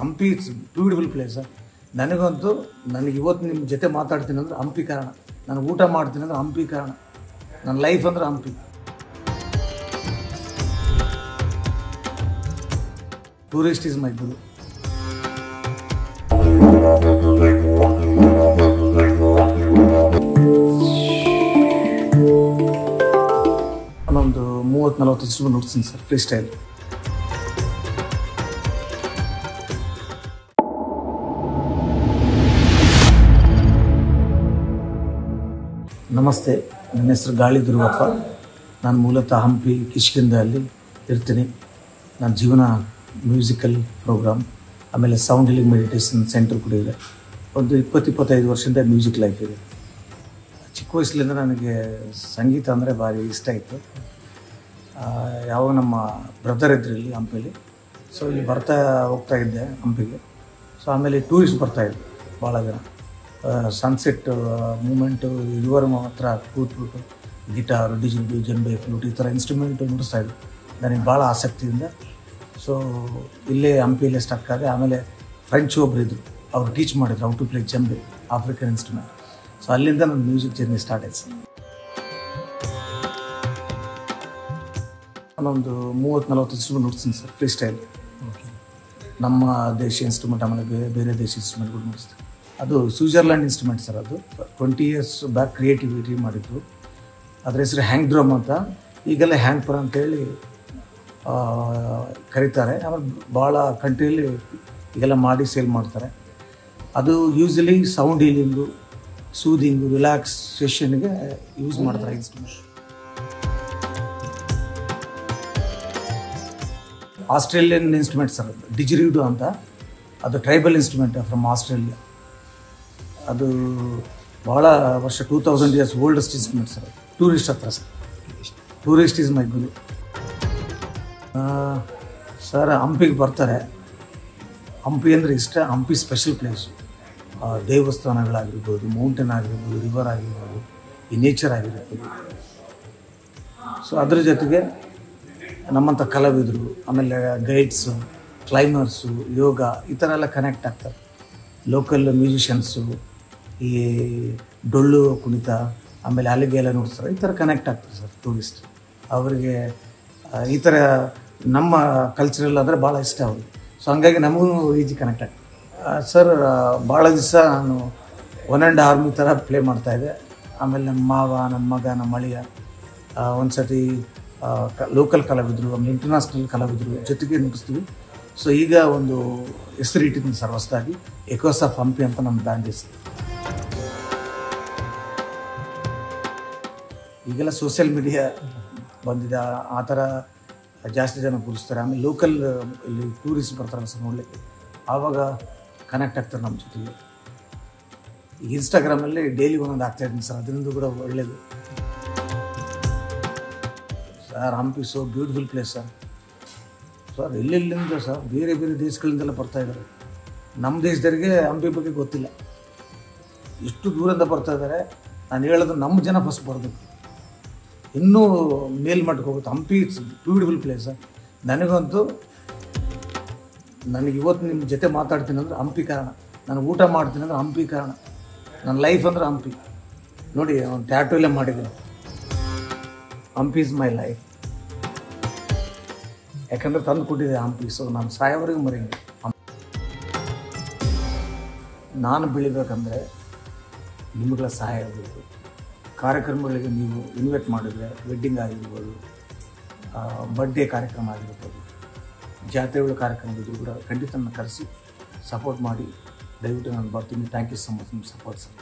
Hampi it's beautiful place. ನನಗಂತೂ ನನಗೆ ಇವತ್ತು ನಿಮ್ಮ ಜೊತೆ ಮಾತಾಡ್ತೀನಿ ಅಂದರೆ ಹಂಪಿ ಕಾರಣ. ನಾನು ಊಟ ಮಾಡ್ತೀನಿ ಅಂದರೆ ಹಂಪಿ ಕಾರಣ. ನನ್ನ ಲೈಫ್ ಅಂದರೆ ಹಂಪಿ. ಟೂರಿಸ್ಟ್ ಈಸ್ ಮೈ ಗುರು. ನಾನೊಂದು 30-40 ಇನ್ಸ್ಟ್ರೂಮೆಂಟ್ ನುಡ್ತೀನಿ ಸರ್, ಫ್ರೀ ಸ್ಟೈಲ್. ನಮಸ್ತೆ, ನನ್ನ ಹೆಸರು ಗಾಳಿ ದುರ್ಗಪ್ಪ. ನಾನು ಮೂಲತಃ ಹಂಪಿ ಕಿಷ್ಕಿಂದಲ್ಲಿ ಇರ್ತೀನಿ. ನನ್ನ ಜೀವನ ಮ್ಯೂಸಿಕಲ್ ಪ್ರೋಗ್ರಾಮ್, ಆಮೇಲೆ ಸೌಂಡ್ ಹೀಲಿಂಗ್ ಮೆಡಿಟೇಷನ್ ಸೆಂಟರ್ ಕೂಡ ಇದೆ. ಒಂದು 20-25 ವರ್ಷದಿಂದ ಮ್ಯೂಸಿಕ್ ಲೈಫ್ ಇದೆ. ಚಿಕ್ಕ ವಯಸ್ಸಲ್ಲಿಂದ ನನಗೆ ಸಂಗೀತ ಅಂದರೆ ಭಾರಿ ಇಷ್ಟ ಇತ್ತು. ಯಾವಾಗ ನಮ್ಮ ಬ್ರದರ್ ಇದ್ರು ಇಲ್ಲಿ ಹಂಪಿಲಿ, ಸೊ ಇಲ್ಲಿ ಬರ್ತಾ ಹೋಗ್ತಾ ಇದ್ದೆ ಹಂಪಿಗೆ. ಸೊ ಆಮೇಲೆ ಟೂರಿಸ್ಟ್ ಬರ್ತಾಯಿದ್ರು ಭಾಳ ಜನ. ಸನ್ಸೆಟ್ ಮೂಮೆಂಟು ರಿವರ್ ಹತ್ರ ಕೂತ್ಬಿಟ್ಟು ಗಿಟಾರು, ಡಿಜಿಟು, ಜಂಬೆ, ಫ್ಲೂಟ್ ಈ ಥರ ಇನ್ಸ್ಟ್ರೂಮೆಂಟು ನುಡಿಸ್ತಾಯಿದ್ರು. ನನಗೆ ಭಾಳ ಆಸಕ್ತಿಯಿಂದ ಸೊ ಇಲ್ಲೇ ಹಂಪಿಯಲ್ಲೇ ಸ್ಟಕ್ ಆದೆ. ಆಮೇಲೆ ಫ್ರೆಂಚ್ ಒಬ್ಬರು ಇದ್ದರು, ಅವ್ರು ಟೀಚ್ ಮಾಡಿದ್ರು how to play djembe, African instrument. So ಅಲ್ಲಿಂದ ನನ್ನ ಮ್ಯೂಸಿಕ್ ಜರ್ನಿ ಸ್ಟಾರ್ಟ್ ಆಯ್ತು ಸರ್. ನಾನೊಂದು 30-40 ಇನ್ಸ್ಟ್ರೂಮೆಂಟ್ ನುಡ್ತೀನಿ ಸರ್, ಫ್ರೀ ಸ್ಟೈಲ್. ನಮ್ಮ ದೇಶೀಯ ಇನ್ಸ್ಟ್ರೂಮೆಂಟ್, ಆಮೇಲೆ ಬೇರೆ ದೇಶೀಯ ಇನ್ಸ್ಟ್ರೂಮೆಂಟ್ಗಳು ನುಡಿಸ್ತೀನಿ. ಅದು ಸ್ವಿಟ್ಜರ್ಲ್ಯಾಂಡ್ ಇನ್ಸ್ಟ್ರೂಮೆಂಟ್ ಸರ್. ಅದು 20 years ಬ್ಯಾಕ್ ಕ್ರಿಯೇಟಿವಿಟಿ ಮಾಡಿದ್ರು. ಅದ್ರ ಹೆಸರು ಹ್ಯಾಂಗ್ ಡ್ರಮ್ ಅಂತ. ಈಗೆಲ್ಲ ಹ್ಯಾಂಗ್ ಪರ್ ಅಂತೇಳಿ ಕರೀತಾರೆ. ಆಮೇಲೆ ಭಾಳ ಕಂಟ್ರಿಯಲ್ಲಿ ಈಗೆಲ್ಲ ಮಾಡಿ ಸೇಲ್ ಮಾಡ್ತಾರೆ. ಅದು ಯೂಸ್ವಲಿ ಸೌಂಡ್ ಹೀಲಿಂಗು, ಸೂದಿಂಗು, ರಿಲ್ಯಾಕ್ಸೇಷನ್ಗೆ ಯೂಸ್ ಮಾಡ್ತಾರೆ ಇನ್ಸ್ಟ್ರೂಮೆಂಟ್. ಆಸ್ಟ್ರೇಲಿಯನ್ ಇನ್ಸ್ಟ್ರೂಮೆಂಟ್ ಸರ್, ಡಿಜಿರಿಡು ಅಂತ. ಅದು ಟ್ರೈಬಲ್ ಇನ್ಸ್ಟ್ರೂಮೆಂಟ್ ಫ್ರಮ್ ಆಸ್ಟ್ರೇಲಿಯಾ. ಅದು ಭಾಳ ವರ್ಷ 2000 years oldest instrument sir. Tourist ಹತ್ರ sir. Tourist is my guru. Sir ಹಂಪಿಗೆ ಬರ್ತಾರೆ. ಹಂಪಿ ಅಂದರೆ ಇಷ್ಟ. Hampi special place. ದೇವಸ್ಥಾನಗಳಾಗಿರ್ಬೋದು, ಮೌಂಟೇನ್ ಆಗಿರ್ಬೋದು, ರಿವರ್ ಆಗಿರ್ಬೋದು, ಈ ನೇಚರ್ ಆಗಿರ್ಬೋದು. ಸೊ ಅದ್ರ ಜೊತೆಗೆ ನಮ್ಮಂಥ ಕಲಾವಿದರು, ಆಮೇಲೆ ಗೈಡ್ಸು, ಕ್ಲೈಮರ್ಸು, ಯೋಗ ಈ ಥರ ಎಲ್ಲ ಕನೆಕ್ಟ್ ಆಗ್ತಾರೆ. ಲೋಕಲ್ ಮ್ಯೂಸಿಷಿಯನ್ಸು, ಈ ಡೊಳ್ಳು ಕುಣಿತ, ಆಮೇಲೆ ಅಲ್ಲಿಗೆ ಎಲ್ಲ ನುಡಿಸ್ತಾರೆ. ಈ ಥರ ಕನೆಕ್ಟ್ ಆಗ್ತಾರೆ ಸರ್ ಟೂರಿಸ್ಟ್. ಅವರಿಗೆ ಈ ಥರ ನಮ್ಮ ಕಲ್ಚರಲ್ ಅಂದರೆ ಭಾಳ ಇಷ್ಟ ಅವ್ರಿಗೆ. ಸೊ ಹಂಗಾಗಿ ನಮಗೂ ಈಜಿ ಕನೆಕ್ಟ್ ಆಗ್ತದೆ ಸರ್. ಭಾಳ ದಿವಸ ನಾನು 1 ಆರ್ಮಿ ಥರ ಪ್ಲೇ ಮಾಡ್ತಾಯಿದ್ದೆ. ಆಮೇಲೆ ನಮ್ಮ ಮಾವ, ನಮ್ಮ ಮಗ, ನಮ್ಮ ಅಳಿಯ, ಒಂದು ಸತಿ ಲೋಕಲ್ ಕಲಾವಿದರು, ಆಮೇಲೆ ಇಂಟರ್ನ್ಯಾಷನಲ್ ಕಲಾವಿದರು ಜೊತೆಗೆ ನುಡಿಸ್ತೀವಿ. ಸೊ ಈಗ ಒಂದು ಹೆಸರು ಇಟ್ಟಿದ್ದೀನಿ ಸರ್ ಹೊಸದಾಗಿ, ಎಕೋಸ್ ಆಫ್ ಹಂಪಿ ಅಂತ ನಮ್ಮ ಬ್ಯಾಂಡ್ ಹೆಸರು. ಈಗೆಲ್ಲ ಸೋಷಿಯಲ್ ಮೀಡಿಯಾ ಬಂದಿದೆ, ಆ ಥರ ಜಾಸ್ತಿ ಜನ ಗುರುಸ್ತಾರೆ. ಆಮೇಲೆ ಲೋಕಲ್ ಇಲ್ಲಿ ಟೂರಿಸ್ಟ್ ಬರ್ತಾರೆ ಸರ್ ನೋಡಲಿಕ್ಕೆ, ಆವಾಗ ಕನೆಕ್ಟ್ ಆಗ್ತಾರೆ ನಮ್ಮ ಜೊತೆಗೆ. ಈಗ ಇನ್ಸ್ಟಾಗ್ರಾಮಲ್ಲಿ ಡೈಲಿ ಒಂದೊಂದು ಆಗ್ತಾಯಿದ್ದೀನಿ ಸರ್, ಅದರಿಂದ ಕೂಡ ಒಳ್ಳೆಯದು sir. Hampi so beautiful place sir. Sir ಎಲ್ಲೆಲ್ಲಿಂದ ಸರ್ ಬೇರೆ ಬೇರೆ ದೇಶಗಳಿಂದೆಲ್ಲ ಬರ್ತಾಯಿದ್ದಾರೆ. ನಮ್ಮ ದೇಶದವರಿಗೆ ಹಂಪಿ ಬಗ್ಗೆ ಗೊತ್ತಿಲ್ಲ, ಎಷ್ಟು ದೂರದಿಂದ ಬರ್ತಾಯಿದ್ದಾರೆ. ನಾನು ಹೇಳೋದು ನಮ್ಮ ಜನ ಫಸ್ಟ್ ಬರಬೇಕು, ಇನ್ನೂ ಮೇಲ್ಮಟ್ಟಕ್ಕೆ ಹೋಗುತ್ತೆ. Hampi it's beautiful place sir. ನನಗಂತೂ ನನಗೆ ಇವತ್ತು ನಿಮ್ಮ ಜೊತೆ ಮಾತಾಡ್ತೀನಿ ಅಂದರೆ ಹಂಪಿ ಕಾರಣ. ನಾನು ಊಟ ಮಾಡ್ತೀನಿ ಅಂದರೆ ಹಂಪಿ ಕಾರಣ. ನನ್ನ ಲೈಫ್ ಅಂದರೆ ಹಂಪಿ. ನೋಡಿ, ಒಂದು ಟ್ಯಾಟೂ ಎಲ್ಲ ಮಾಡಿದ್ದೀನಿ, ಹಂಪಿ ಇಸ್ ಮೈ ಲೈಫ್. ಯಾಕಂದರೆ ತಂದು ಕೊಟ್ಟಿದೆ ಹಂಪಿ. ಸೊ ನಾನು ಸಾಯೋವರೆಗೂ ಮರೆಯಂಗೆ. ನಾನು ಬೆಳಿಬೇಕಂದ್ರೆ ನಿಮಗಳ ಸಹಾಯ ಆಗಬೇಕು. ಕಾರ್ಯಕ್ರಮಗಳಿಗೆ ನೀವು ಇನ್ವೈಟ್ ಮಾಡಿದರೆ, ವೆಡ್ಡಿಂಗ್ ಆಗಿರ್ಬೋದು, ಬರ್ಡೇ ಕಾರ್ಯಕ್ರಮ ಆಗಿರ್ಬೋದು, ಜಾತ್ರೆಗಳ ಕಾರ್ಯಕ್ರಮಗಳು ಕೂಡ ಖಂಡಿತ ನನ್ನ ಕರೆಸಿ ಸಪೋರ್ಟ್ ಮಾಡಿ. ದಯವಿಟ್ಟು ನಾನು ಬರ್ತೀನಿ. ಥ್ಯಾಂಕ್ ಯು ಸೊ ಮಚ್ ನಿಮ್ಮ ಸಪೋರ್ಟ್ ಸರ್.